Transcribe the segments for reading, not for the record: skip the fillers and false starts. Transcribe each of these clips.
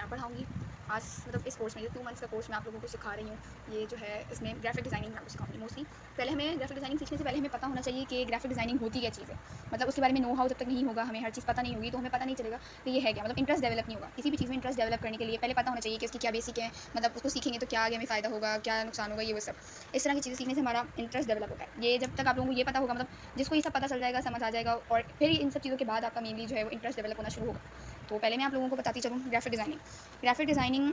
क्या पढ़ाऊँगी। आज मतलब इस कोर्स में, ये 2 मंथ्स का कोर्स मैं आप लोगों को सिखा रही हूँ, ये जो है इसमें ग्राफिक डिज़ाइनिंग मैं आपको सिखाऊँगी मोस्टली। पहले हमें ग्राफिक डिज़ाइनिंग सीखने से पहले हमें पता होना चाहिए कि ग्राफिक डिज़ाइनिंग होती क्या चीज़ है। मतलब उसके बारे में नो हाउ जब तक नहीं होगा, हमें हर चीज़ पता नहीं होगी, तो हमें पता नहीं चलेगा कि ये है क्या, मतलब इंटरेस्ट डेवलप नहीं होगा। किसी भी चीज़ में इंटरेस्ट डेवलप करने के लिए पहले पता होना चाहिए कि उसकी क्या बेसिक है, मतलब उसको सीखेंगे तो क्या आगे हमें फ़ायदा होगा, क्या नुकसान होगा, ये वो सब। इस तरह की चीज़ें सीखने से हमारा इंटरेस्ट डेवलप होता है। ये जब तक आप लोगों को ये पता होगा, मतलब जिसको ये सब पता चल जाएगा, समझ आ जाएगा, और फिर इन सब चीज़ों के बाद आपका मेनली जो है वो इंटरेस्ट डेवलप होना शुरू होगा। तो पहले मैं आप लोगों को बताती चलूँ ग्राफिक डिज़ाइनिंग। ग्राफिक डिज़ाइनिंग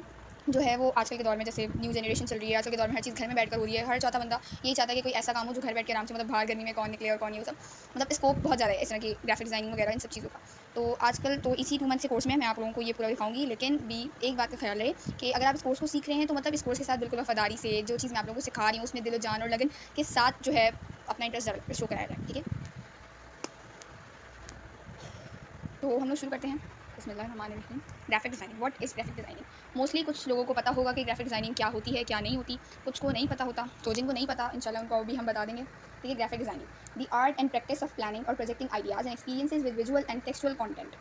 जो है वो आजकल के दौर में, जैसे न्यू जनरेशन चल रही है, आजकल के दौर में हर चीज़ घर में बैठकर हो रही है। हर चौथा बंदा यही चाहता है कि कोई ऐसा काम हो जो घर बैठ के आराम से, मतलब बाहर गर्मी में कौन निकले और कौन नहीं, वो सब मतलब स्कोप बहुत ज़्यादा है इस तरह की ग्राफिक डिज़ाइनिंग वगैरह इन सब चीज़ों का। तो आजकल तो इसी 2 मंथ के कोर्स में मैं आप लोगों को ये पूरा दिखाऊँगी, लेकिन भी एक बात का ख़्याल रहे कि अगर आप इस कोर्स को सीख रहे हैं तो मतलब इस कोर्स के साथ बिल्कुल वफ़ादारी से जो चीज़ मैं आप लोगों को सिखा रही हूँ उसमें दिल जान और लगन के साथ जो है अपना इंटरेस्ट शो कराया जाए, ठीक है? तो हम लोग शुरू करते हैं। बिस्मिल्लाहिर्रहमानिर्रहीम। Graphic designing, what is graphic designing? Mostly कुछ लोगों को पता होगा कि ग्राफिक डिज़ाइनिंग क्या होती है, क्या नहीं होती, कुछ को नहीं पता होता। तो जिनको नहीं पता इंशाल्लाह उनको भी हम बता देंगे। ठीक है, graphic designing, the art and practice of planning और projecting ideas and experiences with visual and textual content.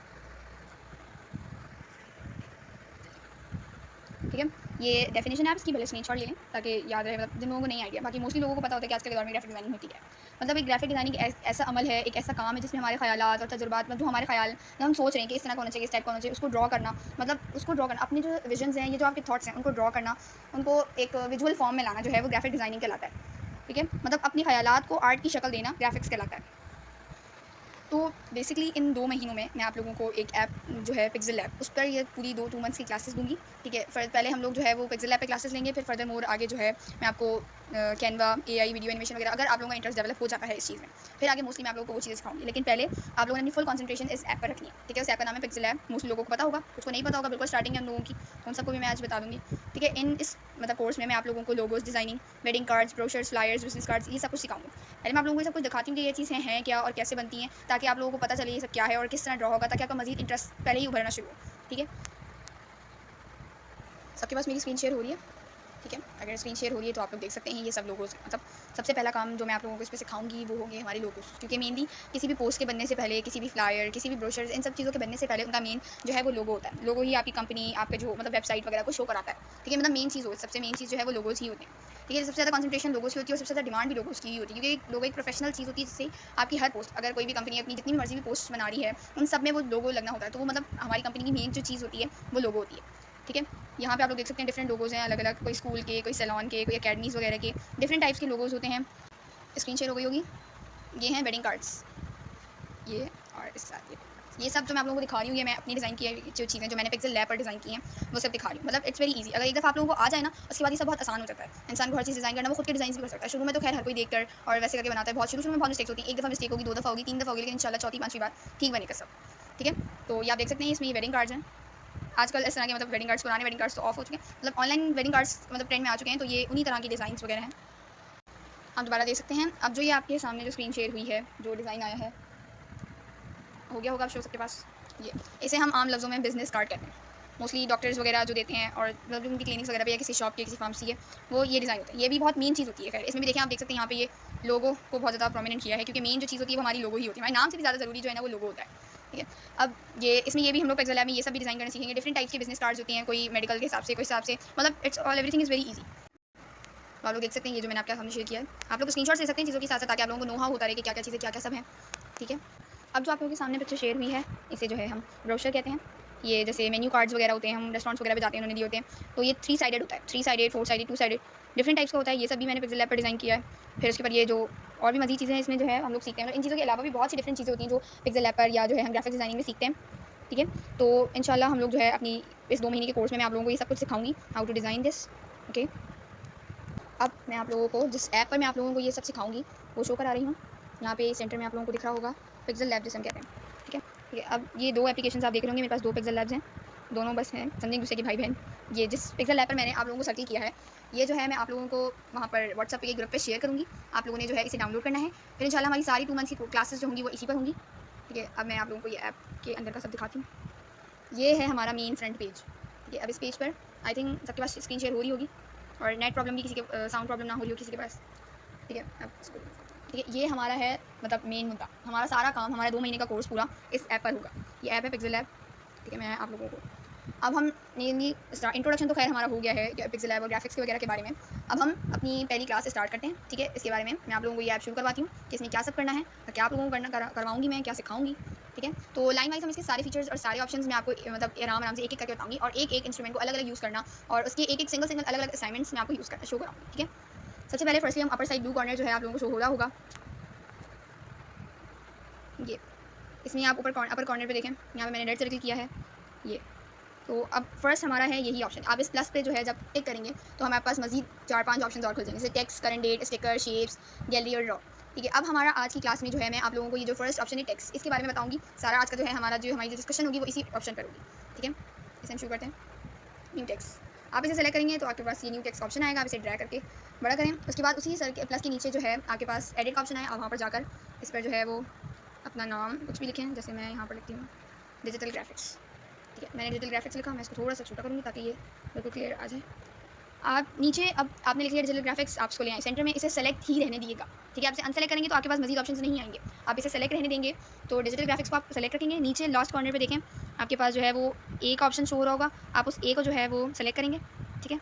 ठीक है, ये डेफिनेशन है, आप इसकी भले स्क्रीनशॉट ले लें ताकि याद रहे, मतलब जिन लोगों को नहीं आइडिया। बाकी मोस्टली लोगों को पता होता है कि आजकल के दौर में ग्राफिक डिज़ाइनिंग होती है। मतलब एक ग्राफिक डिज़ाइनिंग ऐसा अमल है, एक ऐसा काम है जिसमें हमारे ख़यालात और तजुर्बात, मतलब जो हमारे ख़्याल जो हम सोच रहे हैं कि इस तरह का होना चाहिए, इस टाइप का होना चाहिए, उसको ड्रॉ करना, मतलब उसको ड्रॉ करना, अपने जो विजन्स हैं, ये जो आपके थॉट्स हैं, उनको ड्रॉ करना, उनको एक विजुअल फॉर्म में लाना, जो है वो ग्राफिक डिज़ाइनिंग कहलाता है। ठीक है, मतलब अपने ख़यालात को आर्ट की शक्ल देना ग्राफिक्स कहलाता है। तो बेसिकली इन 2 महीनों में मैं आप लोगों को एक ऐप जो है पिक्सेल लैब, उस पर ये पूरी 2 मंथ्स की क्लासेस दूँगी, ठीक है? पहले हम लोग जो है वो पिक्सेल लैब पे क्लासेस लेंगे, फिर फर्दर मोर आगे जो है मैं आपको कैनवा, एआई, वीडियो एनिमेशन वगैरह, अगर आप लोगों का इंटरेस्ट डेवलप हो जाता है इस चीज़ में, फिर आगे मोस्टली मैं आप लोगों को वो चीज़ें सिखाऊँगी। लेकिन पहले आप लोगों ने अपनी फुल कंसंट्रेशन इस ऐप पर रखनी है, ठीक है? उस ऐप का नाम है पिक्सेल लैब, मोस्टली लोगों को पता होगा, कुछ को नहीं पता होगा, बिल्कुल स्टार्टिंग है उन लोगों की, तो उन सबको भी मैं आज बता दूँगी, ठीक है? इस मतलब कोर्स में मैं आप लोगों को logos designing, wedding cards, brochures, flyers, business cards, ये सब कुछ सिखाऊँगी। पहले मैं आप लोगों को ये सब कुछ दिखाती हूँ कि ये चीज़ें हैं क्या और कैसे बनती हैं, ताकि आप लोगों को पता चले ये सब क्या है और किस तरह ड्रॉ होगा, ताकि आपका मज़ीद इंटरेस्ट पहले ही उभरना शुरू हो, ठीक है? सबके पास मेरी स्क्रीन शेयर हो रही है? ठीक है, अगर स्क्रीन शेयर हो रही है तो आप लोग देख सकते हैं ये सब लोगोज़, मतलब सबसे पहला काम जो मैं आप लोगों को इसमें सिखाऊँगी वो होंगे हमारे लोगोज़, क्योंकि मेनली किसी भी पोस्ट के बनने से पहले, किसी भी फ्लायर, किसी भी ब्रोशर्स, इन सब चीज़ों के बनने से पहले उनका मेन जो है वो लोगो होता है। लोगो ही आपकी कंपनी, आपका जो मतलब वेबसाइट वगैरह को शो कराता है, ठीक है? मतलब मेन चीज़ हो, सबसे मेन चीज़ जो है वो लोगोज़ ही होते हैं, ठीक है? सबसे ज़्यादा कंसंट्रेशन लोगोज़ की होती है और सबसे ज़्यादा डिमांड भी लोगोज़ की ही होती है, क्योंकि लोगो एक प्रोफेशनल चीज़ होती है, जिससे आपकी हर पोस्ट, अगर कोई भी कंपनी अपनी जितनी भी मर्ज़ी भी पोस्ट बना रही है, उन सब में वो लोगो लगना होता है। तो वो मतलब हमारी कंपनी की मेन जो चीज़ होती है वो लोगो होती है, ठीक है? यहाँ पे आप लोग देख सकते हैं डिफरेंट लोगोज हैं अलग-अलग, कोई स्कूल के, कोई सैलून के, कोई अकेडमीज़ वगैरह के, डिफरेंट टाइप्स के लोगोज होते हैं। स्क्रीन शेयर हो गई होगी। ये हैं वेडिंग कार्ड्स, ये और इसके साथ ये सब जो मैं आप लोगों को दिखा रही हूँ, ये मैं अपनी डिज़ाइन की जो चीज़ें जो मैंने पिक्सेल लैब पर डिज़ाइन की हैं, वो सब दिखा रही हूँ। मतलब इट्स वेरी ईज़ी, अगर एक दफ़ा आप लोगों को आ जाए ना, उसके बाद ये सब बहुत आसान हो जाता है। इंसान को हर चीज़ डिज़ाइन करना, वो खुद के डिज़ाइन भी कर सकता है। शुरू में तो खैर हर कोई देखकर और वैसे करके बनाता है, बहुत शुरू में बहुत मिस्टेक्स होती हैं। एक दफ़ा मिस्टेक होगी, 2 दफ़ा होगी, 3 दफ़ा होगी, लेकिन इंशाल्लाह चौथी, 5वीं बार ठीक बनेगा सब, ठीक है? तो ये आप देख सकते हैं, इसमें ये वेडिंग कार्ड्स हैं। आजकल इस तरह के मतलब वेडिंग कार्ड्स, पुराने वेडिंग कार्ड्स तो ऑफ हो चुके हैं, मतलब ऑनलाइन वेडिंग कार्ड्स मतलब ट्रेंड में आ चुके हैं, तो ये उन्हीं तरह की डिज़ाइंस वगैरह हैं। आप दोबारा देख सकते हैं। अब जो ये आपके सामने जो स्क्रीन शेयर हुई है, जो डिज़ाइन आया है, हो गया होगा आप शो सबके पास। ये इसे हम आम लफ्ज़ों में बिज़नेस कार्ड कहते हैं। मोस्टली डॉक्टर्स वगैरह जो देते हैं, और मतलब जो उनकी क्लिनिक्स वगैरह पे या किसी शॉप की, किसी फार्मेसी है, वो ये डिज़ाइन होता है। ये भी बहुत मेन चीज़ होती है। खैर इसमें भी देखें, आप देख सकते हैं यहाँ पे ये लोगो को बहुत ज़्यादा प्रोमिनेंट किया है, क्योंकि मेन जो चीज़ होती है वो हमारी लोगो ही होती है। हमारे नाम से भी ज़्यादा ज़रूरी जो है ना वो लोगो होता है, ठीक है? अब ये इसमें ये भी हम लोग पिक्सेल लैब में ये सब भी डिज़ाइन करना सीखेंगे। डिफरेंट टाइप्स के बिज़नेस कार्ड्स होती हैं, कोई मेडिकल के हिसाब से, कोई हिसाब से, मतलब it's all everything is very easy. तो आप लोग देख सकते हैं ये जो मैंने आपके सामने शेयर किया है, आप लोग स्क्रीनशॉट ले सकते हैं चीज़ों के साथ-साथ, ताकि आप लोगों को नो हाउ होता रहे कि क्या-क्या चीज़ें क्या-क्या सब हैं, ठीक है? अब जो आप लोगों के सामने पिक्चर शेयर हुई है, इसे जो है हम ब्रोशर कहते हैं। ये जैसे मेन्यू कार्ड्स वगैरह होते हैं, हम रेस्टोरेंट्स वगैरह पे जाते हैं, उन्होंने दिए होते हैं। तो ये 3 साइडेड होता है, 3 sided, 4 sided, 2 sided, different types का होता है। ये सब भी मैंने पिक्सेल लैब पर डिज़ाइन किया है। फिर उसके बाद ये जो और भी मज़ीद चीज़ें हैं इसमें जो है हम लोग सीखते हैं। मतलब इन चीज़ों के अलावा भी बहुत सी डिफरेंट चीज़ें होती हैं जो पिक्सेल लैब पर या जो है हम ग्राफिक डिज़ाइनिंग में सीखते हैं, ठीक है? तो इंशाल्लाह हम लोग जो है अपनी इस 2 महीने के कोर्स में मैं आप लोगों को ये सब कुछ सिखाऊँगी, how to design this, okay? अब मैं आप लोगों को जिस ऐप पर मैं आप लोगों को ये सब सिखाऊँगी, वो शो करा रही हूँ। यहाँ पे सेंटर में आप लोगों को दिख रहा होगा, पिक्सेल लैब जिसे हम कहते हैं, ठीक है? ठीक है, अब ये 2 एप्लीकेशंस आप देख रहे होंगे, मेरे पास 2 पिक्सेल लैब्स हैं, दोनों बस हैं, समझें एक-दूसरे के भाई-बहन। ये जिस पिक्सेल लैब पर मैंने आप लोगों को सर्किल किया है, ये जो है मैं आप लोगों को वहाँ पर व्हाट्सएप पे एक ग्रुप पे शेयर करूँगी। आप लोगों ने जो है इसे डाउनलोड करना है, फिर इंशाल्लाह हमारी सारी 2 मंथ्स की क्लासेस जो होंगी वो इसी पर होंगी, ठीक है? अब मैं आप लोगों को ये ऐप के अंदर का सब दिखाती हूँ। ये है हमारा मेन फ्रंट पेज, ठीक है? अब इस पेज पर आई थिंक सबके पास स्क्रीन शेयर हो रही होगी, और नेट प्रॉब्लम भी किसी के साउंड प्रॉब्लम ना हो रही हो किसी के पास, ठीक है? अब इसको ठीक है, ये हमारा है मतलब मेन मुद्दा, हमारा सारा काम, हमारा 2 महीने का कोर्स पूरा इस ऐप पर होगा। ये ऐप है पिक्सेल लैब, ठीक है? मैं आप लोगों को अब हम मेनली इंट्रोडक्शन तो खैर हमारा हो गया है पिक्सेल लैब और ग्राफिक्स के वगैरह के बारे में। अब हम अपनी पहली क्लास स्टार्ट करते हैं, ठीक है। इसके बारे में मैं आप लोगों को ये ऐप शुरू करवाती हूँ कि इसमें क्या सब करना है और क्या आप लोगों को करवाऊँगी मैं, क्या सिखाऊंगी, ठीक है। तो लाइन वाइज हम इसके सारे फीचर्स और सारे ऑप्शंस मैं आपको मतलब आराम आराम से एक एक करके बताऊँगी और एक एक इंस्ट्रूमेंट को अलग अलग यूज़ करना और उसके एक एक सिंगल अलग अलग असाइनमेंट्स मैं आपको यूज़ करना शो कराऊँगी, ठीक है। सबसे पहले फर्स्टली हम अपर साइड ब्लू कॉर्नर जो है आप लोगों को शो हो रहा होगा, ये इसमें आप अपर कॉर्नर पे देखें, यहाँ पे मैंने रेड सर्कल किया है ये। तो अब फर्स्ट हमारा है यही ऑप्शन। आप इस प्लस पे जो है जब टिक करेंगे तो हमारे पास मजीद 4-5 ऑप्शन और खुल जाएंगे, जैसे text, current date, sticker, shapes, gallery और ड्रॉ, ठीक है। अब हमारा आज की क्लास में जो है मैं आप लोगों को ये जो फर्स्ट ऑप्शन है टेक्स्ट, इसके बारे में बताऊंगी। सारा आज का जो है हमारी जो डिस्कशन होगी वो इसी ऑप्शन पर होगी, ठीक है। इसे हम शुरू करते हैं। न्यू टेक्स्ट, आप इसे सेलेक्ट करेंगे तो आपके पास ये न्यू टेक्स्ट ऑप्शन आएगा। आप इसे ड्रैग करके बड़ा करें, उसके बाद उसी सर के प्लस के नीचे जो है आपके पास एडिट का ऑप्शन है। आप वहाँ पर जाकर इस पर जो है वो अपना नाम कुछ भी लिखें, जैसे मैं यहाँ पर लिखती हूँ डिजिटल ग्राफिक्स, ठीक है। मैंने डिजिटल ग्राफिक्स लिखा, मैं इसको थोड़ा सा छोटा करूँगी ताकि ये बिल्कुल क्लियर आ जाए। आप नीचे अब आपने लिख लिया डिजिटल ग्राफिक्स, आप इसको ले आए सेंटर में, इसे सेलेक्ट ही रहने दीजिएगा, ठीक है। आप इसे अनसेलेक्ट करेंगे तो आपके पास मजीद ऑप्शंस नहीं आएंगे। आप इसे सेलेक्ट रहने देंगे तो डिजिटल ग्राफिक्स को आप सेलेक्ट रखेंगे। नीचे लास्ट कॉर्नर पे देखें आपके पास जो है वो ए का ऑप्शन शो हो रहा होगा, आप उस ए को जो है वो सेलेक्ट करेंगे, ठीक है।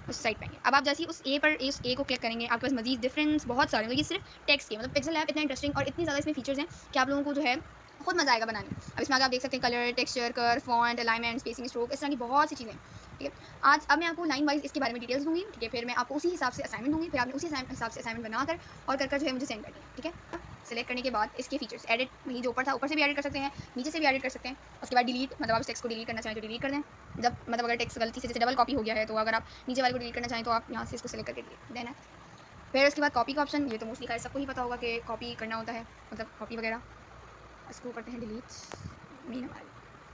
उस साइड पे अब आप जैसे ही उस ए पर इस ए को क्लिक करेंगे आपके पास मजीद डिफरेंस बहुत सारे, मतलब ये सिर्फ टेक्स्ट के, मतलब पिक्सेल लैब इतना इंटरेस्टिंग और इतनी ज़्यादा इसमें फीचर्स हैं कि आप लोगों को जो है खुद मज़ा आएगा बनाने। अब इसमें आगे आप देख सकते हैं colour, texture, curve, font, alignment, spacing, stroke, इस तरह की बहुत सी चीज़ें, ठीक है। अब मैं आपको लाइन वाइज इसके बारे में डिटेल्स दूंगी, ठीक है। फिर मैं आपको उसी हिसाब से असाइनमेंट दूंगी, फिर आपने उसी हिसाब से असाइनमेंट बनाकर और कर जो है मुझे सेंड करनी है, ठीक है। सेलेक्ट करने के बाद इसके फीचर्स एडिट, वही जो ऊपर था ऊपर से भी एडिट कर सकते हैं, नीचे से भी एडिट कर सकते हैं। उसके बाद डिलीट, मतलब आप टेक्स्ट को डिलीट करना चाहें तो डिलीट कर दें। जब मतलब अगर टेक्स्ट गलती से जैसे डबल कॉपी हो गया है तो अगर आप नीचे वाले को डिलीट करना चाहें तो आप यहाँ से इसको सेलेक्ट करके डिलीट देना। फिर उसके बाद कॉपी का ऑप्शन, ये तो मोस्टली खैर सबको ही पता होगा कि कॉपी करना होता है, मतलब कॉपी वगैरह। इसको करते हैं डिलीट, मेन हमारी,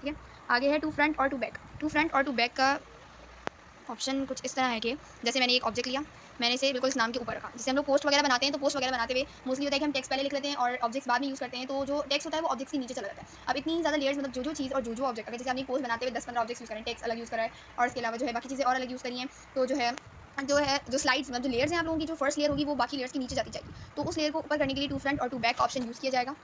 ठीक है। आगे है टू फ्रंट और टू बैक। टू फ्रंट और टू बैक का ऑप्शन कुछ इस तरह है कि जैसे मैंने एक ऑब्जेक्ट लिया, मैंने इसे बिल्कुल इस नाम के ऊपर रखा। जैसे हम लोग पोस्ट वगैरह बनाते हैं तो पोस्ट वगैरह बनाते हुए मोस्टली होता है कि हम टेक्स्ट पहले लिख लेते हैं और ऑब्जेक्ट्स बाद में यूज़ करते हैं, तो जो टेक्स्ट होता है वो ऑब्जेक्ट्स के नीचे चला जाता है। अब इतनी ज़्यादा लेयर्स, मतलब जो चीज़ और जो ऑब्जेक्ट, अगर जैसे आपने पोस्ट बनाते हुए 10-15 ऑब्जेक्ट्स यूज़ करें, टेक्स्ट अलग यूज़ करा है और इसके अलावा जो है बाकी चीज़ें और अलग यूज़ करी हैं, तो जो स्लाइड्स, मतलब जो लेयर्स हैं आप लोगों की, जो फर्स्ट लेयर होगी वो बाकी लेयर्स के नीचे जाती जाएगी। तो उस लेयर को ऊपर करने के लिए टू फ्रंट और टू बैक ऑप्शन यूज़ किया जाएगा,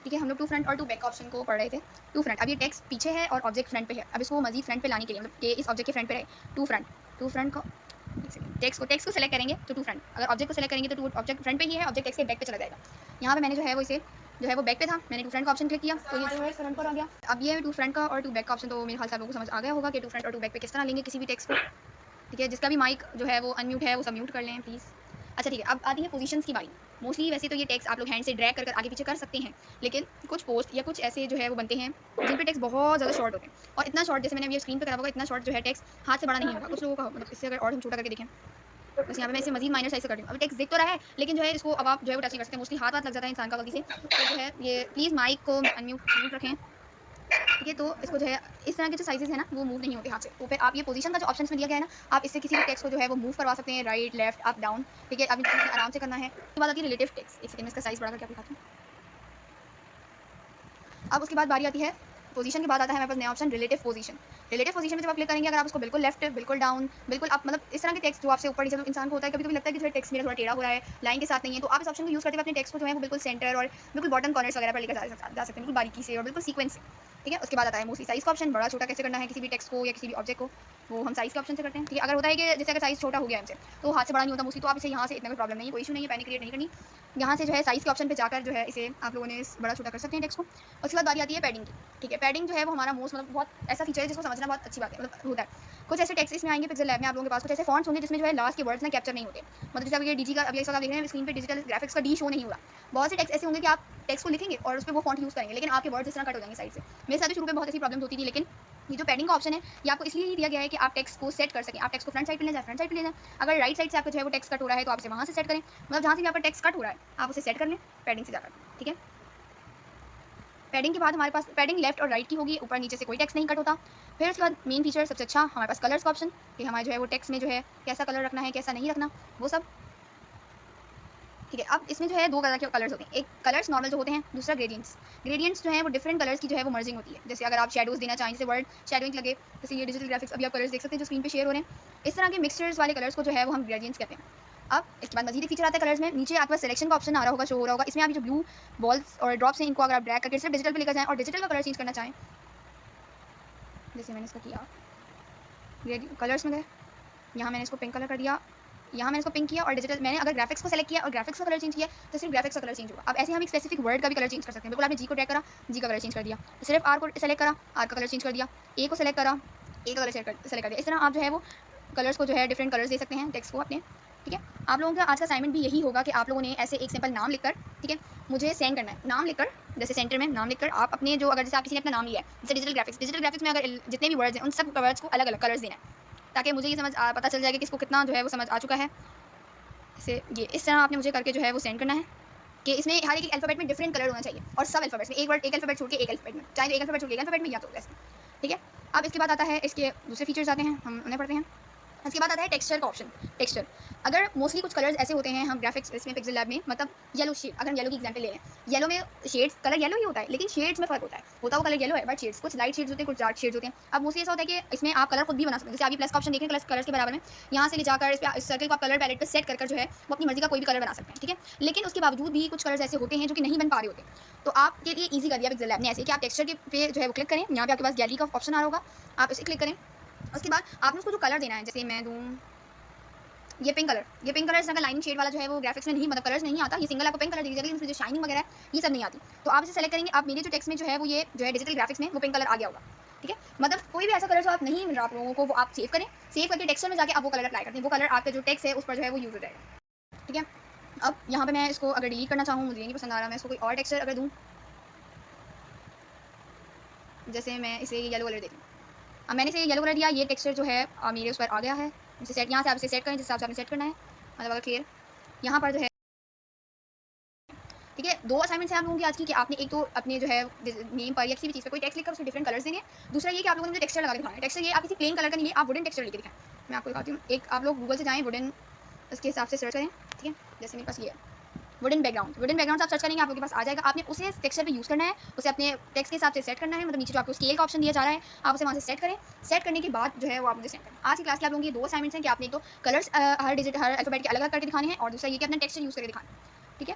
ठीक है। हम लोग टू फ्रंट और टू बैक ऑप्शन को पढ़ रहे थे। टू फ्रंट, अब ये टेक्स्ट पीछे है और ऑब्जेक्ट फ्रंट पे है। अब इसको मजीद फ्रंट पे लाने के लिए, मतलब कि इस ऑब्जेक्ट के फ्रंट पे रहे, टू फ्रंट को टेक्स्ट को सेलेक्ट करेंगे तो टू फ्रंट, अगर ऑब्जेक्ट को सेलेक्ट करेंगे तो टू ऑब्जेक्ट फ्रंट पे ही है, ऑब्जेक्ट टेक्स्ट के बैक पे चला जाएगा। यहाँ पे मैंने जो है वो इसे जो है वो बैक पे था, मैंने टू फ्रंट का ऑप्शन क्लिक किया तो ये जो है फ्रंट पर आ गया। अब ये टू फ्रंट का और टू बैक का ऑप्शन तो मेरे ख्याल से आप लोगों को समझ आ गया होगा कि टू फ्रंट और टू बैक पे किस तरह लेंगे किसी भी टेक्स्ट को, ठीक है। जिसका भी माइक जो है वो अनम्यूट है वो सब म्यूट कर लें प्लीज़। अच्छा ठीक है, अब आती है पोजीशंस की बारी। मोस्टली वैसे तो ये टेक्स्ट आप लोग हैंड से ड्रैग कर आगे पीछे कर सकते हैं, लेकिन कुछ पोस्ट या कुछ ऐसे जो है वो बनते हैं जिन पे टेक्स्ट बहुत ज़्यादा शॉर्ट होते हैं, और इतना शॉर्ट, जैसे मैंने अभी स्क्रीन पे करा होगा, इतना शॉर्ट जो है टेक्स्ट हाथ से बड़ा नहीं होगा कुछ लोगों का, मतलब इससे अगर और हम छोटा करके देखें, बस यहाँ पे मैं इसे मजीद माइनर साइज से कर रही हूँ। अभी टेक्स्ट दिख तो रहा है लेकिन जो है इसको अब आप जो है वो टच नहीं कर सकते, मोस्टली हाथ लग जाता है इंसान का गलती से। तो जो है ये प्लीज़ माइक को म्यूट रखें, ठीक है। तो इसको जो है इस तरह के जो साइजेस है ना वो मूव नहीं होते हाथ से। तो फिर आप ये पोजीशन का जो ऑप्शन में दिया गया है ना, आप इससे किसी भी टेक्स्ट को जो है वो मूव करवा सकते हैं, राइट, लेफ्ट, अप, डाउन, ठीक है। आप इनको आराम से करना है। उसके बाद आती है रिलेटिव टेक्स्ट। एक सेकंड में इसका साइज बढ़ा करके आपको दिखाती हूँ। अब उसके बाद बारी आती है पोजीशन के बाद आता है हमारे पास नया option relative position. Relative position में जब आप क्लिक करेंगे, अगर आप उसको बिल्कुल लेफ्ट, बिल्कुल डाउन, बिल्कुल अप, मतलब इस तरह के टेक्स्ट जो आपसे ऊपर नीचे, इंसान को होता है कभी कभी लगता है कि जो टेक्स्ट मेरा थोड़ा टेढ़ा हो रहा है, लाइन के साथ नहीं है, तो आप इस ऑप्शन को यूज़ करते हुए अपने टेक्स्ट को जो है वो बिल्कुल सेंटर और बिल्कुल बॉटम कॉर्नर्स वगैरह पर लेकर जा सकते हैं, बिल्कुल बारीकी से और बिल्कुल सीक्वेंस से, ठीक है। उसके बाद आता है मोस्टली साइज़ का ऑप्शन। बड़ा छोटा कैसे करना है किसी भी टेक्स्ट को या किसी भी ऑब्जेक्ट को, वो हम साइज़ के ऑप्शन से करते हैं, ठीक है। अगर होता है कि जैसे अगर साइज़ छोटा हो गया हमसे तो हाथ से बड़ा नहीं होता मोस्टली, तो आप इसे यहाँ से इतना कोई प्रॉब्लम नहीं है, कोई इशू नहीं है, पैनिक क्रिएट नहीं करनी। यहाँ से जो है साइज़ के ऑप्शन पे जाकर जो है इसे आप लोगों ने बड़ा छोटा कर सकते हैं टेक्स्ट को। उसके बाद बारी आती है पैडिंग की, ठीक है। पैडिंग जो है वो हमारा मोस्ट, मतलब बहुत ऐसा फीचर है जिसको समझना बहुत अच्छी बात है, मतलब होता है। कुछ ऐसे टेक्स्ट इसमें आएंगे पिक्सेल लैब में आप लोगों के पास, कुछ ऐसे फॉन्ट्स होंगे जिसमें जो है लास्ट के वर्ड्स ना कैप्चर नहीं होते, मतलब जैसे ये डीजी का अभी आप देख रहे हैं स्क्रीन पे डिजिटल ग्राफिक्स का डी शो नहीं हो रहा। बहुत से टेक्स्ट ऐसे होंगे कि आप टेक्स्ट को लिखेंगे और उस पर वो फॉन्ट यूज़ करेंगे लेकिन आपके वर्ड्स इस तरह कट हो जाएंगे साइड से। मेरे साथ भी शुरू में बहुत ऐसी प्रॉब्लम होती थी, लेकिन ये जो पैडिंग का ऑप्शन है ये आपको इसलिए ही दिया गया है कि आप टेक्स्ट को सेट कर सकें। आप टेक्स्ट को फ्रंट साइड पे ले जाए, फ्रंट साइड पे ले जाए। अगर राइट साइड से आपका जो है वो टेक्स्ट कट हो रहा है तो आप इसे वहाँ से सेट करें, मतलब जहाँ से भी आपका टेक्स्ट कट हो रहा है आप उसे सेट कर लें पैडिंग से जाकर, ठीक है। पैडिंग के बाद हमारे पास पैडिंग लेफ्ट और राइट की होगी, ऊपर नीचे से कोई टेक्स्ट नहीं कट होता। फिर उसके बाद मेन फीचर सबसे अच्छा हमारे पास कलर्स का ऑप्शन, कि हमारे जो है वो टेक्स्ट में जो है कैसा कलर रखना है कैसा नहीं रखना वो सब, ठीक है। अब इसमें जो है दो तरह के कलर्स होते हैं, एक कलर्स नॉर्मल जो होते हैं, दूसरा ग्रेडियंट्स। ग्रेडियंट्स जो है वो डिफरेंट कलर्स की जो है वो मर्जिंग होती है। जैसे अगर आप शेडोज देना चाहें, जैसे वर्ड शेडोइंग लगे, जैसे ये डिजिटल ग्राफिक्स अभी आप कलर्स देख सकते हैं जो स्क्रीन पे शेयर हो रहे हैं, इस तरह के मिक्सचर्स वाले कलर्स को जो है वो हम ग्रेडियंट्स कहते हैं। अब इसके बाद मजीद फीचर आता है कलर्स में, नीचे आपका सिलेक्शन का ऑप्शन आ रहा होगा, शो हो रहा होगा। इसमें आप जो ब्लू बॉल्स और ड्रॉप्स हैं इनको अगर आप ड्रैग करके सिर्फ डिजिटल पे लेकर जाएं और डिजिटल का कलर चेंज करना चाहें जैसे मैंने इसका किया, कलर्स में गए, यहाँ मैंने इसको पिंक कलर कर दिया, यहाँ मैंने इसको पिंक किया, और डिजिटल मैंने अगर ग्राफिक्स को सेलेक्ट किया और ग्राफिक्स का कलर चेंज किया तो सिर्फ ग्राफिक्स का कलर चेंज होगा। अब ऐसे हम एक स्पेसिफिक वर्ड का भी कलर चेंज कर सकते हैं। बिल्कुल आपने जी को ट्रैक करा, जी का कलर चेंज कर दिया, तो सिर्फ आर को सेलेक्ट करा, आर का कलर चेंज कर दिया, ए को सेलेक्ट करा, ए का कलर सेलेक्ट कर दिया। इस तरह आप जो है वो कलर्स को जो है डिफरेंट कलर्स दे सकते हैं टेक्स्ट को अपने। ठीक है, आप लोगों का आज का असाइनमेंट भी यही होगा कि आप लोगों ने ऐसे एक सिंपल नाम लिखकर, ठीक है, मुझे सेंड करना है। नाम लिखकर, जैसे सेंटर में नाम लिखकर आप अपने जो, अगर जैसे आप किसी ने अपना नाम लिया है, जैसे डिजिटल ग्राफिक्स में अगर जितने भी वर्ड्स हैं उन सब वर्ड्स को अलग अलग कलर्स देना है, ताकि मुझे ये पता चल जाए कि किसको कितना जो है वो समझ आ चुका है। से ये इस तरह आपने मुझे करके जो है वो सेंड करना है कि इसमें हर एक अल्फाबेट में डिफरेंट कलर होना चाहिए, और सब अल्फाबेट्स में एक वर्ड एक अल्फाबेट छोड़ के एक अल्फाबेट में, चाहे तो एक अल्फाबेट छोड़ के एक अल्फाबेट में, या तो वैसे। ठीक है, अब इसके बाद आता है इसके दूसरे फीचर्स आते हैं, हम उन्हें पढ़ते हैं। इसके बाद आता है टेक्सचर का ऑप्शन। टेक्सचर, अगर मोस्टली कुछ कलर्स ऐसे होते हैं हम ग्राफिक्स इसमें पिक्सेल लैब में, मतलब येलो शेड, अगर हम येलो की एग्जांपल ले लें, येलो में शेड्स कलर येलो ही होता है, लेकिन शेड्स में फर्क होता है, वो कलर येलो है, बट शेड्स कुछ लाइट शेड्स होते हैं, कुछ डार्क शेड्स होते हैं। अब मोस्टली ऐसा होता है कि इसमें आप कलर खुद भी बना सकते हैं। जैसे आप ये प्लस का ऑप्शन देखें कलर्स के बराबर में, यहाँ से ले जाकर इस सर्कल को आप कलर पैलेट पर सेट कर जो है वो अपनी मर्जी का कोई भी कलर बना सकते हैं। ठीक है, लेकिन उसके बावजूद भी कुछ कलर्स ऐसे होते हैं जो कि नहीं बन पा रहे होते, तो आपके लिए ईजी कर दिया पिक्सेल लैब ने ऐसे कि आप टेक्सचर के पे जो है वो क्लिक करें, यहाँ पे आपके पास गैलरी का ऑप्शन आ रहा होगा, आप इसे क्लिक करें। उसके बाद आपने उसको जो कलर देना है, जैसे मैं दूँ ये पिंक कलर, इस तरह का लाइनिंग शेड वाला जो है वो ग्राफिक्स में नहीं, मतलब कलर्स नहीं आता, ये सिंगल आपको पिंक कलर दीजिएगा, लेकिन उसमें जो शाइनिंग वगैरह है ये सब नहीं आती। तो आप इसे सेलेक्ट करेंगे, आप मेरे जो टेक्स्ट में जो है वो ये जो है डिजिटल ग्राफिक्स में वो पिंक कलर आ गया होगा। ठीक है, मतलब कोई भी ऐसा कलर जो आप नहीं मिल रहा आप लोगों को, वो आप सेव करें, सेव करके टेक्सचर में जाके आप वो कलर अप्लाई करते हैं, वो कलर आपका जो टेक्स्ट है उस पर जो है वो यूज हो जाएगा। ठीक है, अब यहाँ पे मैं इसको अगर डिलीट करना चाहूँ, मुझे नहीं पसंद आ रहा, मैं इसको कोई और टेक्सचर अगर दूँ, जैसे मैं इसे येलो कलर देती हूँ, अब मैंने इसे येलो कलर दिया, ये टेक्सचर जो है मेरे उस पर आ गया है। इसे सेट, यहाँ से आप इसे सेट करें जिस हिसाब से आपने सेट करना है, मतलब अगर क्लियर यहाँ पर जो है। ठीक है, दो असाइनमेंट्स हैं आप लोगों की आज की, कि आपने एक तो अपने जो है नेम पर या किसी भी चीज़ पर कोई टेक्स्ट लिखकर उसमें डिफरेंट कलर्स देंगे। दूसरा ये कि आप लोगों ने मुझे टेक्सचर लगा के दिखाना है। टेक्सचर ये आप किसी प्लेन कलर का नहीं है, आप वुडन टेक्सचर लेके दिखाएं। मैं आपको दिखाती हूँ, एक आप लोग गूगल से जाएँ, वुडन, उसके हिसाब से सर्च करें। ठीक है, जैसे मेरे पास ये है वुडन बैकग्राउंड आप सर्च करेंगे, आप लोगों के पास आ जाएगा। आपने उसे टेक्सचर पे यूज़ करना है, उसे अपने टेक्स्ट के हिसाब से सेट करना है, मतलब नीचे जो आपको स्केल का ऑप्शन दिया जा रहा है आप उसे वहाँ से सेट करें। सेट करने के बाद जो है वो आप मुझे सेंड करें। आज की क्लास के आप लोगों की दो असाइनमेंट्स हैं कि आपने एक तो कलर्स हर अल्फाबेट के अलग अलग करके दिखाने हैं, और दूसरा ये कि अपना टेक्सचर यूज़ करके दिखाना है। ठीक है,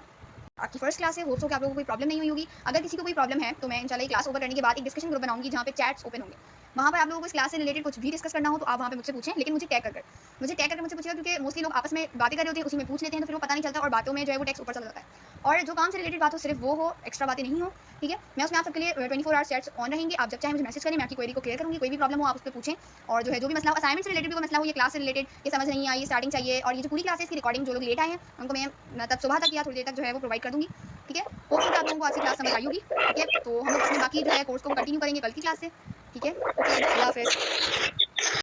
आपकी फर्स्ट क्लास है, होप्स हो कि आप लोगों को कोई प्रॉब्लम नहीं हुई होगी। अगर किसी को कोई प्रॉब्लम है तो मैं इंशाल्लाह क्लास ओवर करने के बाद एक डिस्कशन ग्रुप बनाऊंगी जहाँ पे चैट्स ओपन होंगे, वहाँ पर आप लोगों को इस क्लास से रिलेटेड कुछ भी डिस्कस करना हो तो आप वहाँ पे मुझसे पूछें, लेकिन मुझे टैग करके मुझसे पूछिएगा, क्योंकि मोस्टली लोग आपस में बातें कर रहे होते हैं, उसी में पूछ लेते हैं, तो फिर वो पता नहीं चलता और बातों में जो है वो टेक्स्ट ऊपर चला जाता है। और जो काम से रिलेटेड बात हो सिर्फ वो हो, एक्स्ट्रा बातें नहीं हो। ठीक है, मैं उसमें आप सबके लिए 24 आवर्स चैट्स ऑन रहेंगे, आप जब चाहे मुझे मैसेज करें, मैं आपकी क्वेरी को क्लियर करूँगी। कोई भी प्रॉब्लम हो आप उस पर पूछें, और जो है जो भी मसला हो, असाइनमेंट से रिलेटेड भी कोई मसला हो, ये क्लास से रिलेटेड, ये समझ नहीं आई, स्टार्टिंग चाहिए, और ये जो पूरी क्लासेस की रिकॉर्डिंग जो लोग लेट आए हैं उनको मैं मतलब सुबह तक या थोड़ी देर तक जो है वो प्रोवाइड कर दूँगी। ठीक है, होप सो कि आप लोगों को आज की क्लास समझ आई होगी। ठीक है, तो हम लोग अपने बाकी जो है कोर्स को कंटिन्यू करेंगे कल की क्लास से। ठीक है, ओके, अल्लाह हाफ़िज़।